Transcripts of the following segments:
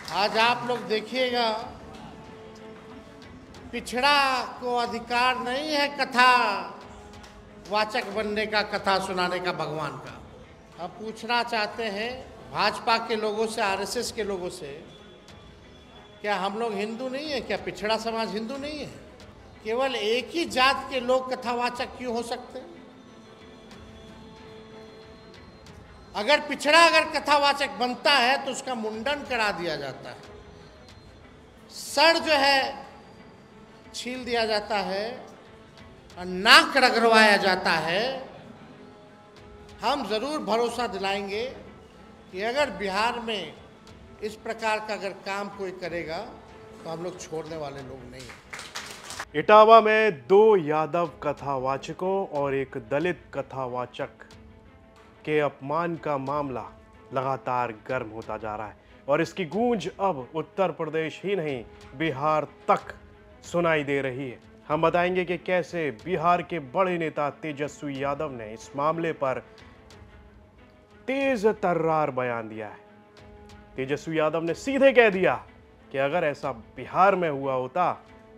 आज आप लोग देखिएगा, पिछड़ा को अधिकार नहीं है कथा वाचक बनने का, कथा सुनाने का भगवान का। अब पूछना चाहते हैं भाजपा के लोगों से, आरएसएस के लोगों से, क्या हम लोग हिंदू नहीं है? क्या पिछड़ा समाज हिंदू नहीं है? केवल एक ही जात के लोग कथावाचक क्यों हो सकते हैं? अगर कथावाचक बनता है तो उसका मुंडन करा दिया जाता है, सर जो है छील दिया जाता है और नाक रगड़वाया जाता है। हम जरूर भरोसा दिलाएंगे कि अगर बिहार में इस प्रकार का अगर काम कोई करेगा तो हम लोग छोड़ने वाले लोग नहीं हैं। इटावा में 2 यादव कथावाचकों और एक दलित कथावाचक के अपमान का मामला लगातार गर्म होता जा रहा है और इसकी गूंज अब उत्तर प्रदेश ही नहीं, बिहार तक सुनाई दे रही है। हम बताएंगे कि कैसे बिहार के बड़े नेता तेजस्वी यादव ने इस मामले पर तेज तर्रार बयान दिया है। तेजस्वी यादव ने सीधे कह दिया कि अगर ऐसा बिहार में हुआ होता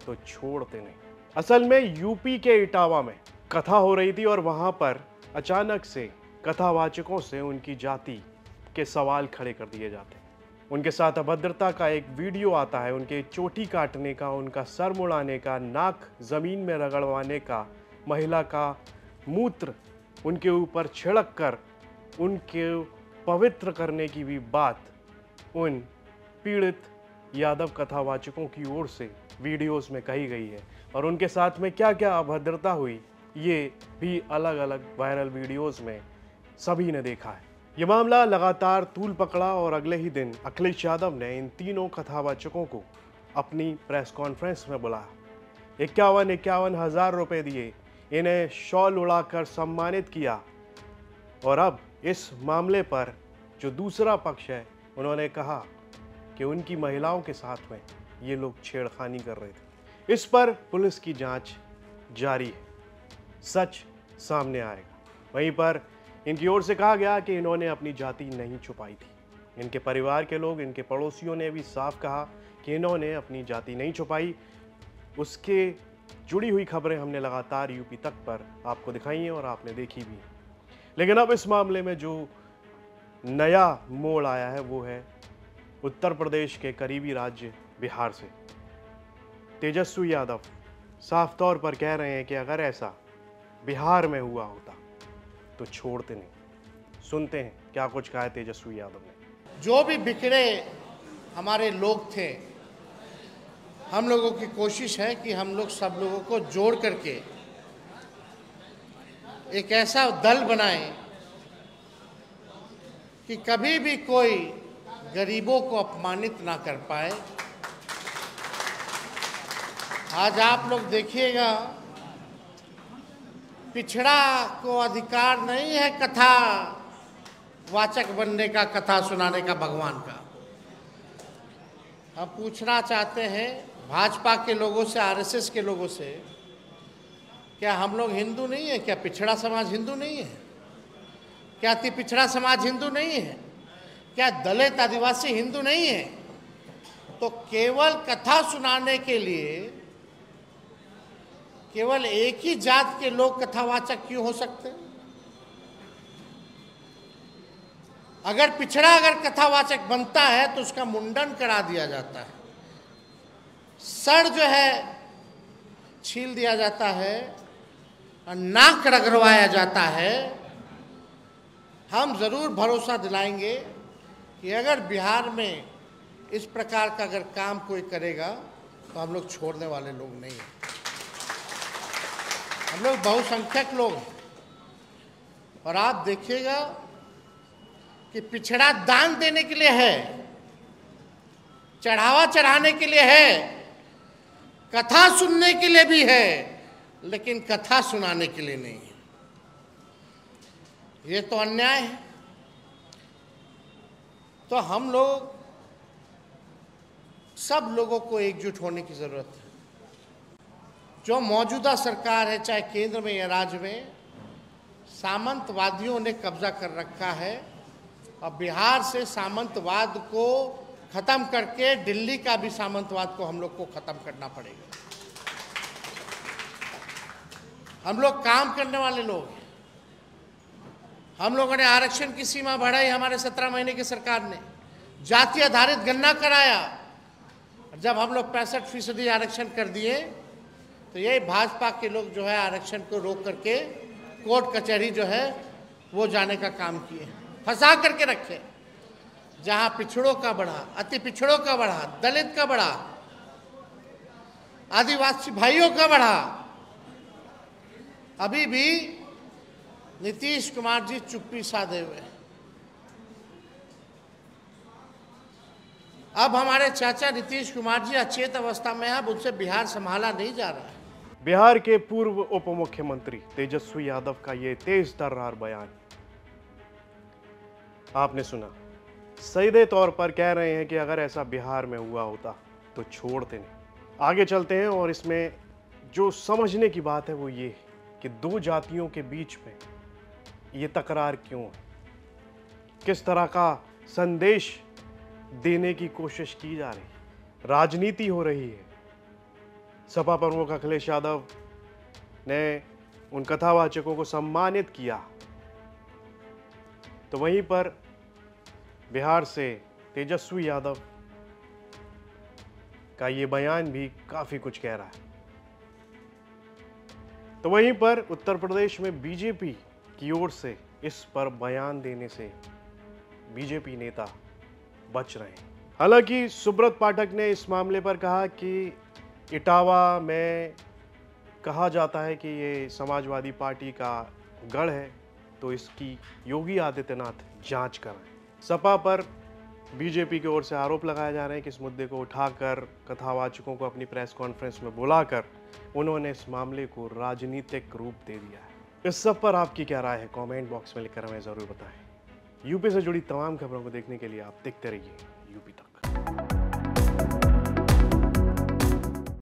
तो छोड़ते नहीं। असल में यूपी के इटावा में कथा हो रही थी और वहां पर अचानक से कथावाचकों से उनकी जाति के सवाल खड़े कर दिए जाते हैं। उनके साथ अभद्रता का एक वीडियो आता है, उनके चोटी काटने का, उनका सर मुड़ाने का, नाक जमीन में रगड़वाने का, महिला का मूत्र उनके ऊपर छिड़क कर उनके पवित्र करने की भी बात उन पीड़ित यादव कथावाचकों की ओर से वीडियोस में कही गई है। और उनके साथ में क्या क्या अभद्रता हुई ये भी अलग अलग वायरल वीडियोस में सभी ने देखा है। ये मामला लगातार तूल पकड़ा और अगले ही दिन अखिलेश यादव ने इन तीनों कथावाचकों को अपनी प्रेस कॉन्फ्रेंस में बुलाया। 51 हज़ार रुपए दिए, इन्हें शॉल उड़ाकर सम्मानित किया। और अब इस मामले पर जो दूसरा पक्ष है, उन्होंने कहा कि उनकी महिलाओं के साथ में ये लोग छेड़खानी कर रहे थे। इस पर पुलिस की जांच जारी है, सच सामने आएगा। वहीं पर इनकी ओर से कहा गया कि इन्होंने अपनी जाति नहीं छुपाई थी। इनके परिवार के लोग, इनके पड़ोसियों ने भी साफ कहा कि इन्होंने अपनी जाति नहीं छुपाई। उसके जुड़ी हुई खबरें हमने लगातार यूपी तक पर आपको दिखाई हैं और आपने देखी भी। लेकिन अब इस मामले में जो नया मोड़ आया है वो है उत्तर प्रदेश के करीबी राज्य बिहार से। तेजस्वी यादव साफ तौर पर कह रहे हैं कि अगर ऐसा बिहार में हुआ होता तो छोड़ते नहीं। सुनते हैं क्या कुछ कहा है तेजस्वी यादव ने। जो भी बिखरे हमारे लोग थे, हम लोगों की कोशिश है कि हम लोग सब लोगों को जोड़ करके एक ऐसा दल बनाएं कि कभी भी कोई गरीबों को अपमानित ना कर पाए। आज आप लोग देखिएगा, पिछड़ा को अधिकार नहीं है कथा वाचक बनने का, कथा सुनाने का भगवान का। हम पूछना चाहते हैं भाजपा के लोगों से, आरएसएस के लोगों से, क्या हम लोग हिंदू नहीं है? क्या पिछड़ा समाज हिंदू नहीं है? क्या अति पिछड़ा समाज हिंदू नहीं है? क्या दलित आदिवासी हिंदू नहीं है? तो केवल कथा सुनाने के लिए केवल एक ही जात के लोग कथावाचक क्यों हो सकते हैं? अगर कथावाचक बनता है तो उसका मुंडन करा दिया जाता है, सर जो है छील दिया जाता है और नाक रगड़वाया जाता है। हम जरूर भरोसा दिलाएंगे कि अगर बिहार में इस प्रकार का अगर काम कोई करेगा तो हम लोग छोड़ने वाले लोग नहीं हैं। हम लोग बहुसंख्यक लोग हैं और आप देखिएगा कि पिछड़ा दान देने के लिए है, चढ़ावा चढ़ाने के लिए है, कथा सुनने के लिए भी है, लेकिन कथा सुनाने के लिए नहीं है। ये तो अन्याय है। तो हम लोग सब लोगों को एकजुट होने की जरूरत है। जो मौजूदा सरकार है, चाहे केंद्र में या राज्य में, सामंतवादियों ने कब्जा कर रखा है और बिहार से सामंतवाद को खत्म करके दिल्ली का भी सामंतवाद को हम लोग को खत्म करना पड़ेगा। हम लोग काम करने वाले लोग हैं। हम लोगों ने आरक्षण की सीमा बढ़ाई, हमारे 17 महीने की सरकार ने जाति आधारित गणना कराया। जब हम लोग 65% आरक्षण कर दिए तो यही भाजपा के लोग जो है आरक्षण को रोक करके कोर्ट कचहरी जो है वो जाने का काम किए, फंसा करके रखे। जहां पिछड़ों का बढ़ा, अति पिछड़ों का बढ़ा, दलित का बढ़ा, आदिवासी भाइयों का बढ़ा, अभी भी नीतीश कुमार जी चुप्पी साधे हुए। अब हमारे चाचा नीतीश कुमार जी अचेत अवस्था में है, अब उनसे बिहार संभाला नहीं जा रहा है। बिहार के पूर्व उप मुख्यमंत्री तेजस्वी यादव का ये तेज तर्रार बयान आपने सुना। सीधे तौर पर कह रहे हैं कि अगर ऐसा बिहार में हुआ होता तो छोड़ते नहीं। आगे चलते हैं और इसमें जो समझने की बात है वो ये कि दो जातियों के बीच में ये तकरार क्यों है, किस तरह का संदेश देने की कोशिश की जा रही है, राजनीति हो रही है। सपा प्रमुख अखिलेश यादव ने उन कथावाचकों को सम्मानित किया, तो वहीं पर बिहार से तेजस्वी यादव का ये बयान भी काफी कुछ कह रहा है। तो वहीं पर उत्तर प्रदेश में बीजेपी की ओर से इस पर बयान देने से बीजेपी नेता बच रहे हैं। हालांकि सुब्रत पाठक ने इस मामले पर कहा कि इटावा में कहा जाता है कि ये समाजवादी पार्टी का गढ़ है, तो इसकी योगी आदित्यनाथ जांच कराएं। सपा पर बीजेपी की ओर से आरोप लगाए जा रहे हैं कि इस मुद्दे को उठाकर कथावाचकों को अपनी प्रेस कॉन्फ्रेंस में बुलाकर उन्होंने इस मामले को राजनीतिक रूप दे दिया है। इस सब पर आपकी क्या राय है, कमेंट बॉक्स में लिखकर हमें ज़रूर बताएं। यूपी से जुड़ी तमाम खबरों को देखने के लिए आप देखते रहिए यूपी तक।